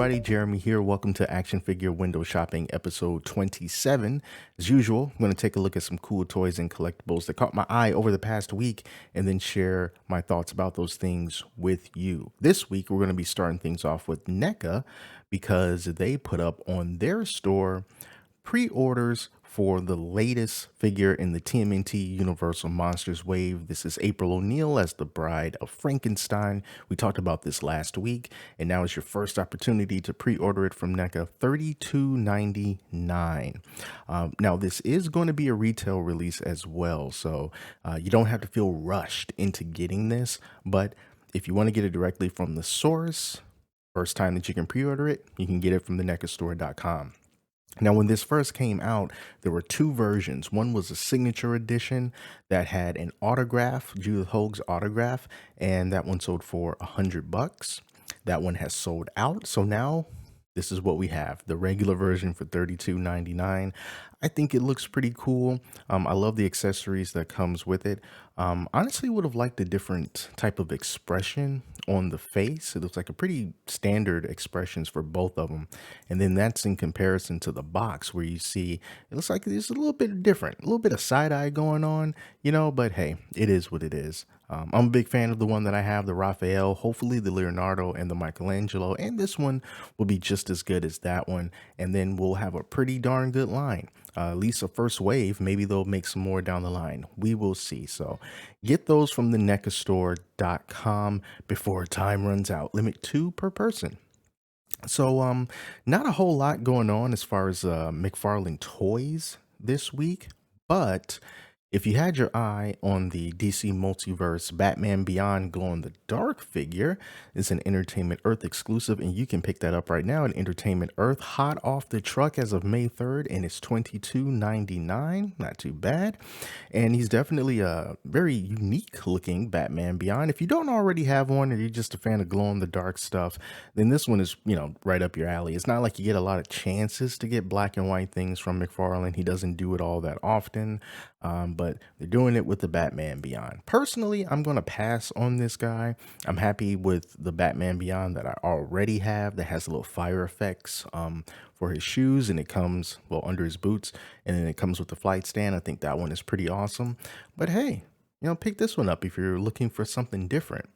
everybody, Jeremy here. Welcome to Action Figure Window Shopping episode 27. As usual, I'm going to take a look at some cool toys and collectibles that caught my eye over the past week and then share my thoughts about those things with you. This week, we're going to be starting things off with NECA because they put up on their store pre-orders for the latest figure in the TMNT Universal Monsters wave. This is April O'Neil as the Bride of Frankenstein. We talked about this last week, and now is your first opportunity to pre-order it from NECA, $32.99. Now, this is going to be a retail release as well, so you don't have to feel rushed into getting this, but if you want to get it directly from the source, first time that you can pre-order it, you can get it from the NECAstore.com. Now, when this first came out, there were two versions. One was a signature edition that had an autograph, Judith Hoag's autograph, and that one sold for $100. That one has sold out. So now this is what we have, the regular version for $32.99. I think it looks pretty cool. I love the accessories that comes with it. Honestly, would have liked a different type of expression on the face. It looks like a pretty standard expressions for both of them. And then that's in comparison to the box where you see, it looks like it's a little bit different, a little bit of side eye going on, but hey, it is what it is. I'm a big fan of the one that I have, the Raphael, hopefully the Leonardo and the Michelangelo, and this one will be just as good as that one. And then we'll have a pretty darn good line. At least a first wave. Maybe they'll make some more down the line. We will see. So get those from the NECAstore.com before time runs out. Limit 2 per person. So not a whole lot going on as far as McFarlane toys this week, but if you had your eye on the DC Multiverse Batman Beyond Glow in the Dark figure, it's an Entertainment Earth exclusive, and you can pick that up right now at Entertainment Earth, hot off the truck as of May 3rd, and it's $22.99. Not too bad. And he's definitely a very unique looking Batman Beyond. If you don't already have one, or you're just a fan of glow in the dark stuff, then this one is, right up your alley. It's not like you get a lot of chances to get black and white things from McFarlane. He doesn't do it all that often. But they're doing it with the Batman Beyond. Personally, I'm going to pass on this guy. I'm happy with the Batman Beyond that I already have that has little fire effects for his shoes, and it comes, under his boots, and then it comes with the flight stand. I think that one is pretty awesome. But hey, pick this one up if you're looking for something different.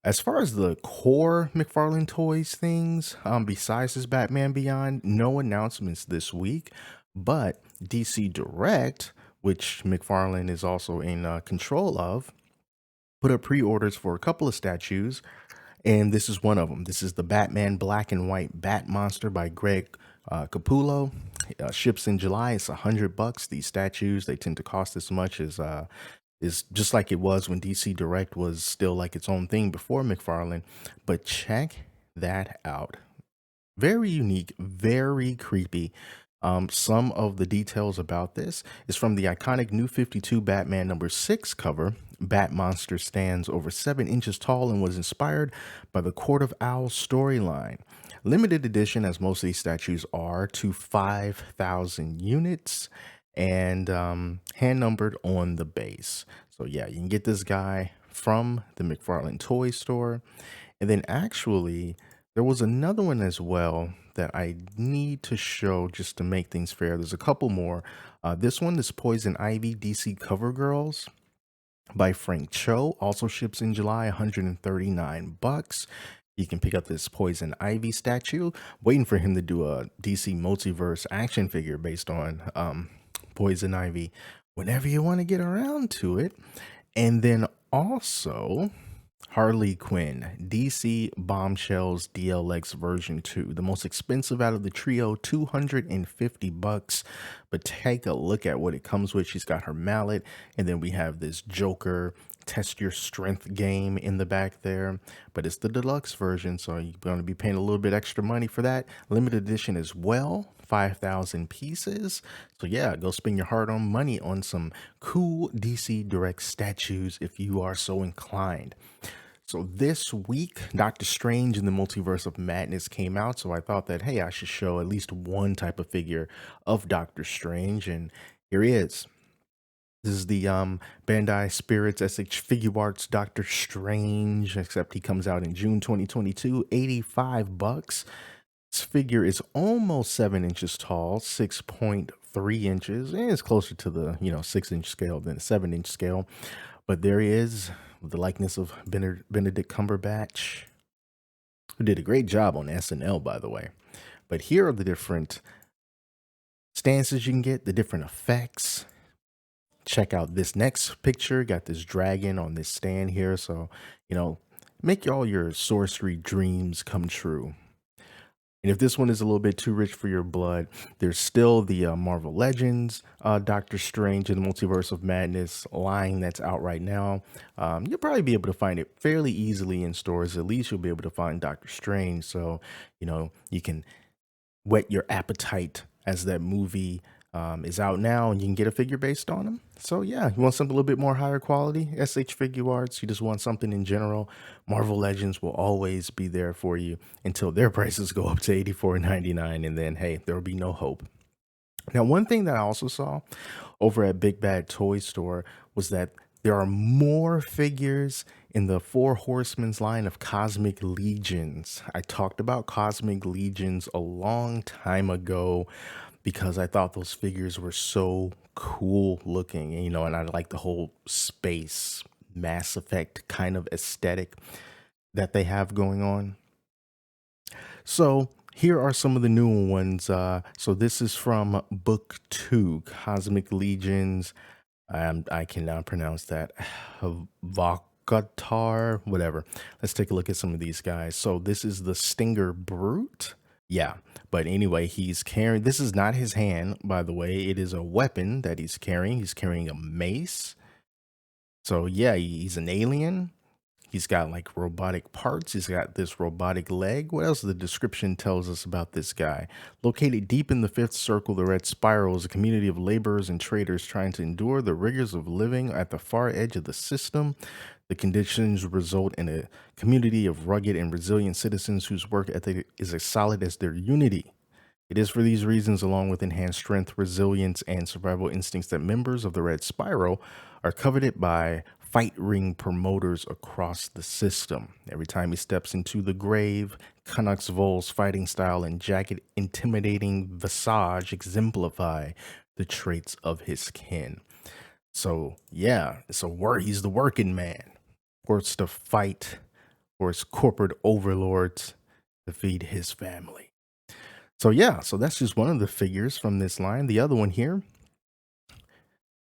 As far as the core McFarlane Toys things, besides this Batman Beyond, no announcements this week, but DC Direct, which McFarlane is also in control of, put up pre-orders for a couple of statues, and this is one of them. This is the Batman Black and White Bat Monster by Greg Capullo. Ships in July. It's $100. These statues, they tend to cost as much as is just like it was when DC Direct was still like its own thing before McFarlane. But check that out. Very unique, very creepy. Some of the details about this is from the iconic New 52 Batman #6 cover. Bat Monster stands over 7 inches tall and was inspired by the Court of Owls storyline. Limited edition, as most of these statues are, to 5,000 units and hand numbered on the base. So yeah, you can get this guy from the McFarlane Toy Store. And then actually, there was another one as well that I need to show just to make things fair. There's a couple more. This one is Poison Ivy DC Cover Girls by Frank Cho. Also ships in July, $139. You can pick up this Poison Ivy statue. Waiting for him to do a DC Multiverse action figure based on Poison Ivy whenever you want to get around to it. And then also Harley Quinn, DC Bombshells DLX version 2, the most expensive out of the trio, $250. But take a look at what it comes with. She's got her mallet, and then we have this Joker test your strength game in the back there. But it's the deluxe version, so you're going to be paying a little bit extra money for that. Limited edition as well, 5,000 pieces. So yeah, go spend your hard-earned money on some cool DC Direct statues if you are so inclined. So this week, Doctor Strange in the Multiverse of Madness came out, so I thought that, hey, I should show at least one type of figure of Doctor Strange, and here he is. This is the Bandai Spirits SH Figure Arts Doctor Strange, except he comes out in June 2022, $85. This figure is almost 7 inches tall, 6.3 inches, and it's closer to the 6 inch scale than the 7 inch scale. But there he is, with the likeness of Benedict Cumberbatch, who did a great job on SNL, by the way. But here are the different stances you can get, the different effects. Check out this next picture. Got this dragon on this stand here. So, make all your sorcery dreams come true. And if this one is a little bit too rich for your blood, there's still the Marvel Legends Doctor Strange and the Multiverse of Madness line that's out right now. You'll probably be able to find it fairly easily in stores. At least you'll be able to find Doctor Strange. So, you can whet your appetite as that movie is out now, and you can get a figure based on them. So yeah, you want something a little bit more higher quality, SH Figure Arts, you just want something in general, Marvel Legends will always be there for you until their prices go up to $84.99, and then hey, there will be no hope. Now, one thing that I also saw over at Big Bad Toy Store was that there are more figures in the Four Horsemen's line of Cosmic Legions. I talked about Cosmic Legions a long time ago because I thought those figures were so cool looking, and I like the whole space Mass Effect kind of aesthetic that they have going on. So here are some of the newer ones. So this is from Book 2, Cosmic Legions. I cannot pronounce that. Vokatar, whatever. Let's take a look at some of these guys. So this is the Stinger Brute. Yeah, but anyway, he's carrying, this is not his hand, by the way. It is a weapon that he's carrying. He's carrying a mace. So yeah, he's an alien. He's got like robotic parts. He's got this robotic leg. What else the description tells us about this guy? Located deep in the fifth circle, the Red Spiral is a community of laborers and traders trying to endure the rigors of living at the far edge of the system. The conditions result in a community of rugged and resilient citizens whose work ethic is as solid as their unity. It is for these reasons, along with enhanced strength, resilience, and survival instincts, that members of the Red Spiral are coveted by fight ring promoters across the system. Every time he steps into the grave, Canucks Vol's fighting style and jagged, intimidating visage exemplify the traits of his kin. So yeah, he's the working man, forced to fight for his corporate overlords to feed his family. So yeah, so that's just one of the figures from this line. The other one here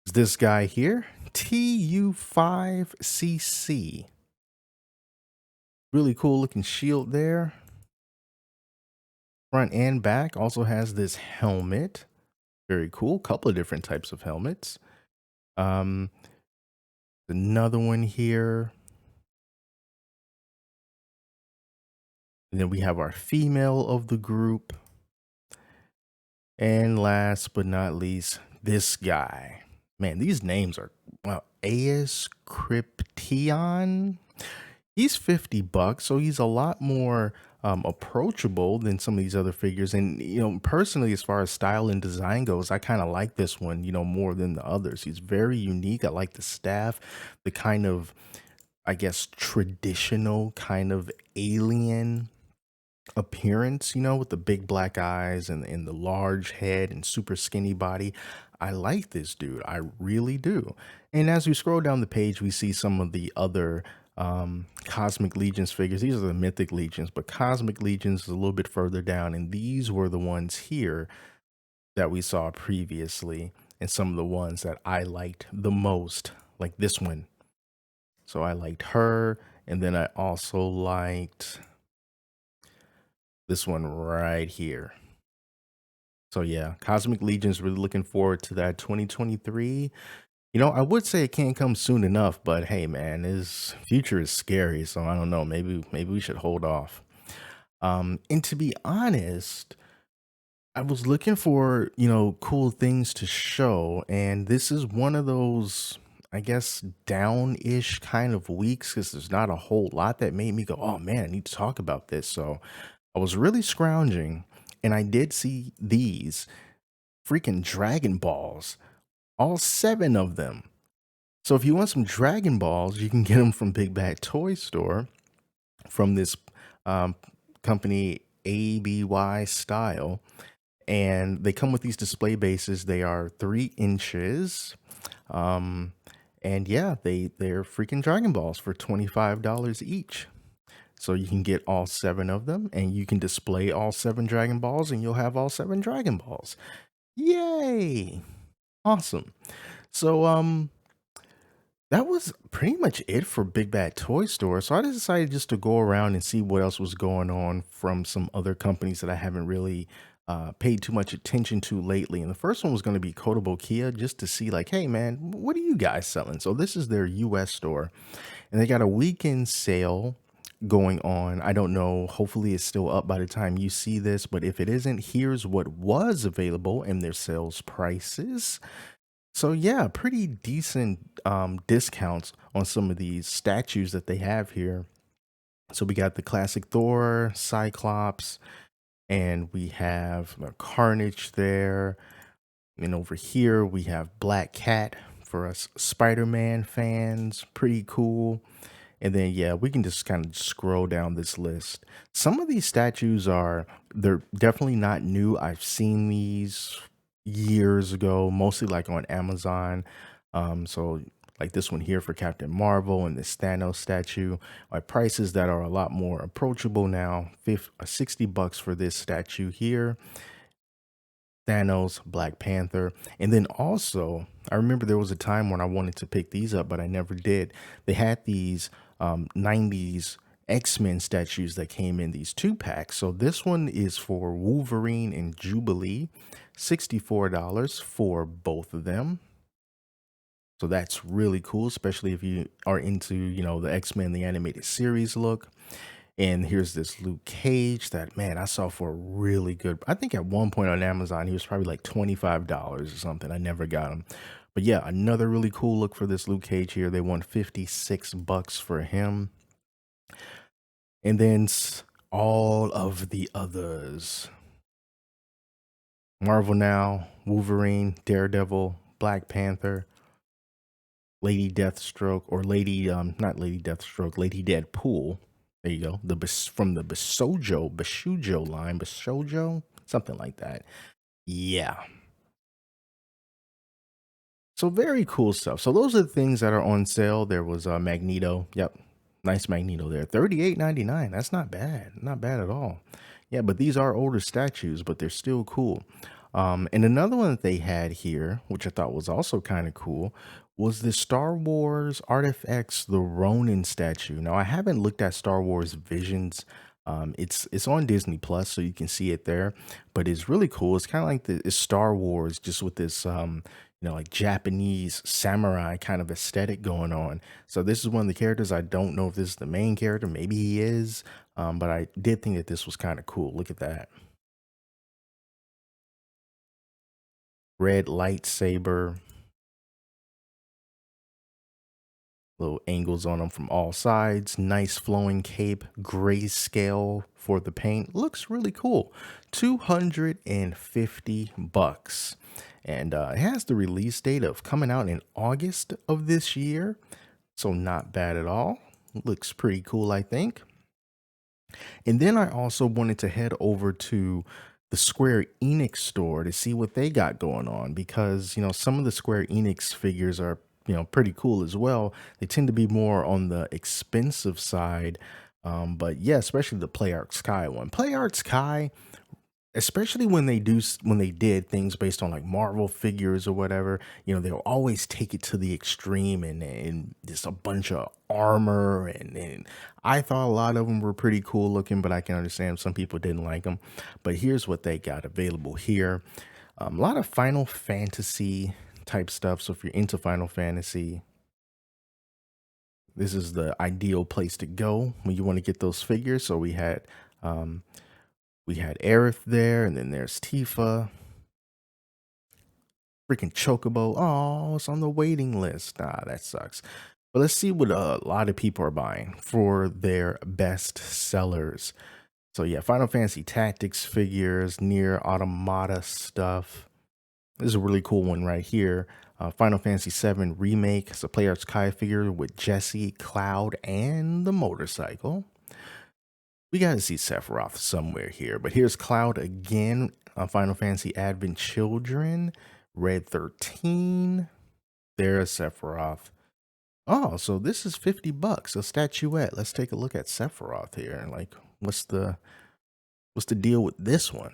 is this guy here, TU5CC. Really cool looking shield there. Front and back. Also has this helmet. Very cool. Couple of different types of helmets. Another one here. And then we have our female of the group. And last but not least, this guy. Man, these names are, well, Aes Cryption. He's $50, so he's a lot more approachable than some of these other figures. And, personally, as far as style and design goes, I kind of like this one, more than the others. He's very unique. I like the staff, the kind of, I guess, traditional kind of alien appearance, with the big black eyes and the large head and super skinny body. I like this dude. I really do. And as we scroll down the page, we see some of the other Cosmic Legions figures. These are the Mythic Legions, but Cosmic Legions is a little bit further down. And these were the ones here that we saw previously, and some of the ones that I liked the most, like this one. So I liked her. And then I also liked this one right here. So yeah, Cosmic Legion's really looking forward to that 2023. I would say it can't come soon enough, but hey man, his future is scary. So I don't know, maybe we should hold off. And to be honest, I was looking for, cool things to show, and this is one of those, I guess, down-ish kind of weeks, because there's not a whole lot that made me go, oh man, I need to talk about this. So I was really scrounging, and I did see these freaking Dragon Balls, all 7 of them. So if you want some Dragon Balls, you can get them from Big Bad Toy Store from this company, ABY style. And they come with these display bases. They are 3 inches. Um, and yeah, they're freaking Dragon Balls for $25 each. So you can get all 7 of them and you can display all 7 Dragon Balls and you'll have all 7 Dragon Balls. Yay! Awesome. So that was pretty much it for Big Bad Toy Store. So I decided just to go around and see what else was going on from some other companies that I haven't really paid too much attention to lately. And the first one was going to be Codablekia, just to see like, hey man, what are you guys selling? So this is their US store and they got a weekend sale going on. I don't know. Hopefully it's still up by the time you see this, but if it isn't, here's what was available and their sales prices. So yeah, pretty decent discounts on some of these statues that they have here. So we got the classic Thor, Cyclops, and we have Carnage there. And over here we have Black Cat for us Spider-Man fans. Pretty cool. And then yeah, we can just kind of scroll down this list. Some of these statues they're definitely not new. I've seen these years ago, mostly like on Amazon. So like this one here for Captain Marvel and this Thanos statue are prices that are a lot more approachable now. 60 bucks for this statue here. Thanos, Black Panther. And then also, I remember there was a time when I wanted to pick these up, but I never did. They had these 90s X-Men statues that came in these 2-packs. So this one is for Wolverine and Jubilee, $64 for both of them. So that's really cool, especially if you are into, the X-Men, the animated series look. And here's this Luke Cage that, man, I saw for a really good. I think at one point on Amazon, he was probably like $25 or something. I never got him. But yeah, another really cool look for this Luke Cage here. They want 56 bucks for him. And then all of the others. Marvel Now, Wolverine, Daredevil, Black Panther, Lady Deathstroke, or not Lady Deathstroke, Lady Deadpool. There you go. From the Bishojo line, Bishojo, something like that. Yeah. So very cool stuff. So those are the things that are on sale. There was Magneto. Yep. Nice Magneto there. $38.99. That's not bad. Not bad at all. Yeah, but these are older statues, but they're still cool. And another one that they had here, which I thought was also kind of cool, was the Star Wars Artifacts, the Ronin statue. Now, I haven't looked at Star Wars Visions. It's on Disney Plus, so you can see it there. But it's really cool. It's kind of like it's Star Wars, just with this like Japanese samurai kind of aesthetic going on. So this is one of the characters. I don't know if this is the main character. Maybe he is. But I did think that this was kind of cool. Look at that. Red lightsaber. Little angles on them from all sides. Nice flowing cape. Grayscale for the paint. Looks really cool. 250 bucks. And it has the release date of coming out in August of this year. So not bad at all. Looks pretty cool, I think. And then I also wanted to head over to the Square Enix store to see what they got going on, because, some of the Square Enix figures are, pretty cool as well. They tend to be more on the expensive side. But yeah, especially the Play Art Sky one. Play Art Sky, especially when they did things based on like Marvel figures or whatever, they'll always take it to the extreme and just a bunch of armor. And I thought a lot of them were pretty cool looking, but I can understand some people didn't like them. But here's what they got available here. A lot of Final Fantasy type stuff. So if you're into Final Fantasy, this is the ideal place to go when you want to get those figures. So we had Aerith there, and then there's Tifa. Freaking Chocobo. Oh, it's on the waiting list. Ah, that sucks. But let's see what a lot of people are buying for their best sellers. So yeah, Final Fantasy Tactics figures, Near Automata stuff. This is a really cool one right here. Final Fantasy VII Remake. It's a Play Arts Kai figure with Jesse, Cloud, and the motorcycle. We got to see Sephiroth somewhere here, but here's Cloud again on Final Fantasy Advent Children, Red 13. There's Sephiroth. Oh, so this is $50, a statuette. Let's take a look at Sephiroth here. Like, what's the deal with this one?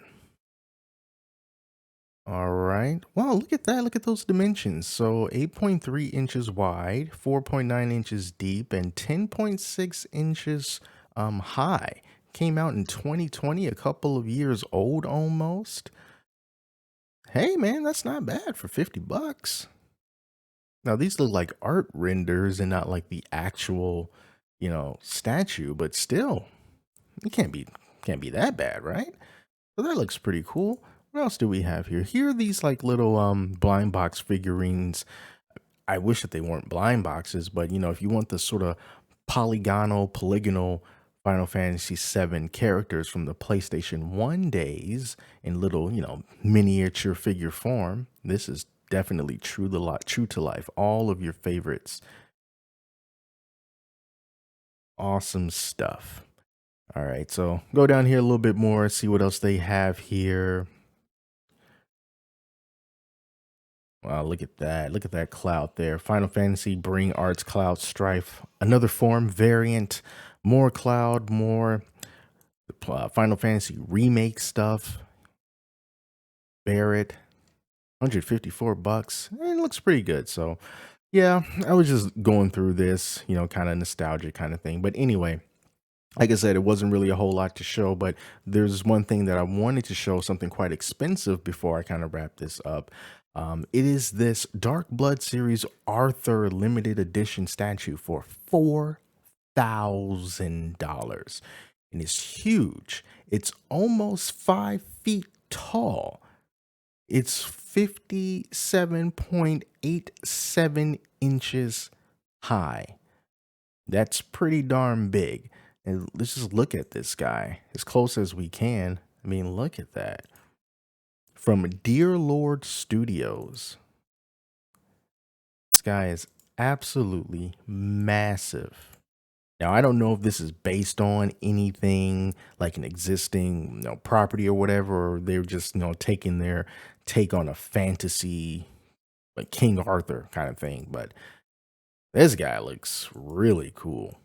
All right. Wow, look at that. Look at those dimensions. So 8.3 inches wide, 4.9 inches deep, and 10.6 inches high. Came out in 2020, a couple of years old almost. Hey man, that's not bad for $50. Now these look like art renders and not like the actual, statue, but still, it can't be that bad, right? So that looks pretty cool. What else do we have here? Here are these like little blind box figurines. I wish that they weren't blind boxes, but if you want the sort of polygonal Final Fantasy VII characters from the PlayStation 1 days in little, miniature figure form, this is definitely true to life. All of your favorites. Awesome stuff. All right, so go down here a little bit more, see what else they have here. Wow, look at that. Look at that Cloud there. Final Fantasy Bring Arts Cloud Strife. Another form variant. More Cloud, more Final Fantasy remake stuff. Barrett. $154. It looks pretty good. So, yeah, I was just going through this, kind of nostalgic kind of thing. But anyway, like I said, it wasn't really a whole lot to show, but there's one thing that I wanted to show, something quite expensive before I kind of wrap this up. It is this Dark Blood series Arthur limited edition statue for $4,000. And it's huge. It's almost 5 feet tall. It's 57.87 inches high. That's pretty darn big. And let's just look at this guy as close as we can. I mean, look at that. From Dear Lord Studios. This guy is absolutely massive. Now, I don't know if this is based on anything like an existing property or whatever, or they're just taking their take on a fantasy like King Arthur kind of thing. But this guy looks really cool.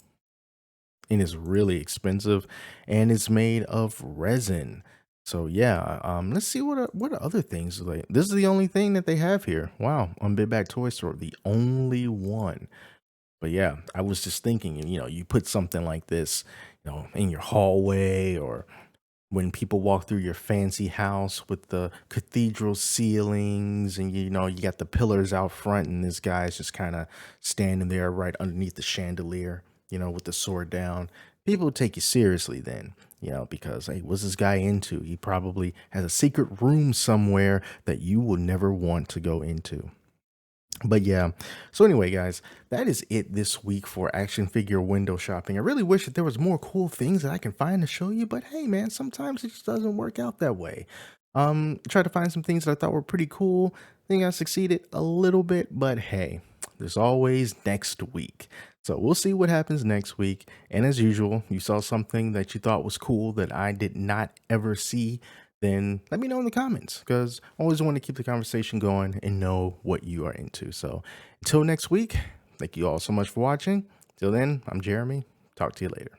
And it's really expensive, and it's made of resin. So yeah, let's see what other things like. This is the only thing that they have here. Wow, on Big Bad Toy Store, the only one. But yeah, I was just thinking, you put something like this, in your hallway, or when people walk through your fancy house with the cathedral ceilings, and you got the pillars out front, and this guy's just kind of standing there right underneath the chandelier, with the sword down. People take you seriously then, because hey, what's this guy into? He probably has a secret room somewhere that you will never want to go into. But yeah, so anyway, guys, that is it this week for action figure window shopping. I really wish that there was more cool things that I can find to show you, but hey, man, sometimes it just doesn't work out that way. Tried to find some things that I thought were pretty cool. Think I succeeded a little bit, but hey, there's always next week. So we'll see what happens next week. And as usual, you saw something that you thought was cool that I did not ever see, then let me know in the comments, because I always want to keep the conversation going and know what you are into. So until next week, thank you all so much for watching. Till then, I'm Jeremy. Talk to you later.